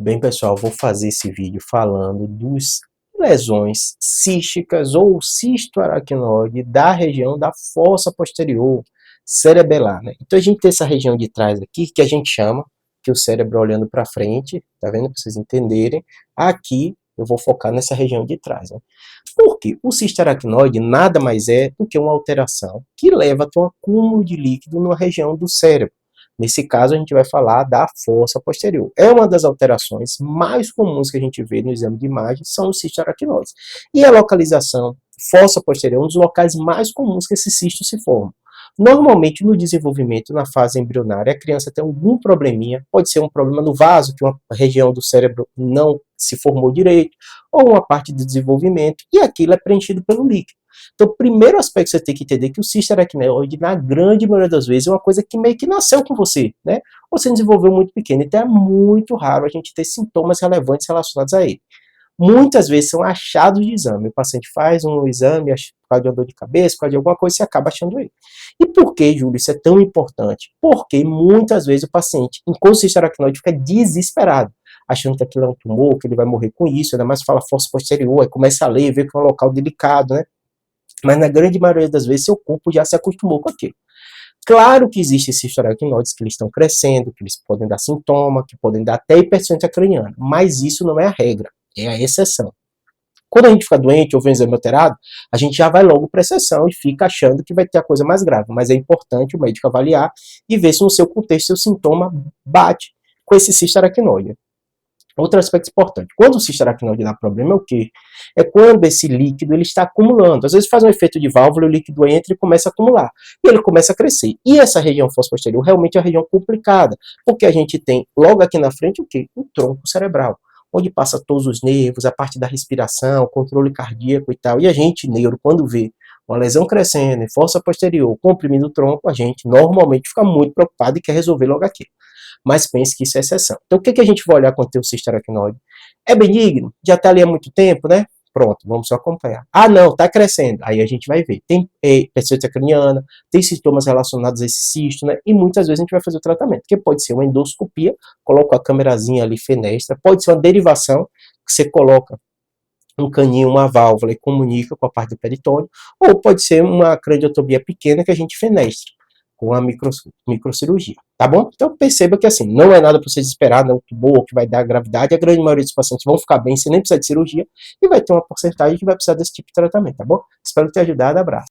Bem, pessoal, vou fazer esse vídeo falando dos lesões císticas ou cistoaracnoide da região da fossa posterior cerebelar, né? Então a gente tem essa região de trás aqui que a gente chama, que o cérebro olhando para frente, tá vendo? Para vocês entenderem. Aqui eu vou focar nessa região de trás, né? Porque o cistoaracnoide nada mais é do que uma alteração que leva a um acúmulo de líquido na região do cérebro. Nesse caso, a gente vai falar da fossa posterior. É uma das alterações mais comuns que a gente vê no exame de imagem, são os cistos aracnoides. E a localização fossa posterior é um dos locais mais comuns que esses cistos se formam. Normalmente, no desenvolvimento, na fase embrionária, a criança tem algum probleminha, pode ser um problema no vaso, que uma região do cérebro não se formou direito, ou uma parte de desenvolvimento, e aquilo é preenchido pelo líquido. Então, o primeiro aspecto que você tem que entender é que o cisto aracnoide, na grande maioria das vezes, é uma coisa que meio que nasceu com você, né? Ou você desenvolveu muito pequeno, então é muito raro a gente ter sintomas relevantes relacionados a ele. Muitas vezes são achados de exame. O paciente faz um exame por causa de uma dor de cabeça, por causa de alguma coisa, você acaba achando ele. E por que, Júlio, isso é tão importante? Porque muitas vezes o paciente, enquanto o cisto aracnoide, fica desesperado, achando que aquilo é um tumor, que ele vai morrer com isso, ainda mais fala fossa posterior, aí começa a ler, vê que é um local delicado, né? Mas na grande maioria das vezes seu corpo já se acostumou com aquilo. Claro que existem esses aracnoides que eles estão crescendo, que eles podem dar sintoma, que podem dar até hipertensão craniana, mas isso não é a regra, é a exceção. Quando a gente fica doente ou vem um exame alterado, a gente já vai logo para a exceção e fica achando que vai ter a coisa mais grave, mas é importante o médico avaliar e ver se no seu contexto seu sintoma bate com esse cisto aracnoide. Outro aspecto importante, quando o cisto aracnoide dá problema é o quê? É quando esse líquido ele está acumulando. Às vezes faz um efeito de válvula, o líquido entra e começa a acumular. E ele começa a crescer. E essa região fossa posterior realmente é uma região complicada, porque a gente tem logo aqui na frente o quê? O tronco cerebral, onde passa todos os nervos, a parte da respiração, controle cardíaco e tal. E a gente, neuro, quando vê uma lesão crescendo em fossa posterior, comprimindo o tronco, a gente normalmente fica muito preocupado e quer resolver logo aquilo. Mas pense que isso é exceção. Então, o que a gente vai olhar quando tem o cisto aracnoide? É benigno? Já está ali há muito tempo, né? Pronto, vamos só acompanhar. Ah, não, está crescendo. Aí a gente vai ver. Tem hipertensão craniana, tem sintomas relacionados a esse cisto, né? E muitas vezes a gente vai fazer o tratamento, que pode ser uma endoscopia, coloca a câmerazinha ali fenestra, pode ser uma derivação, que você coloca um caninho, uma válvula e comunica com a parte do peritônio, ou pode ser uma craniotomia pequena que a gente fenestra com a microcirurgia, tá bom? Então perceba que assim, não é nada para você esperar, não tumor que vai dar gravidade, a grande maioria dos pacientes vão ficar bem sem nem precisar de cirurgia, e vai ter uma porcentagem que vai precisar desse tipo de tratamento, tá bom? Espero ter ajudado, abraço.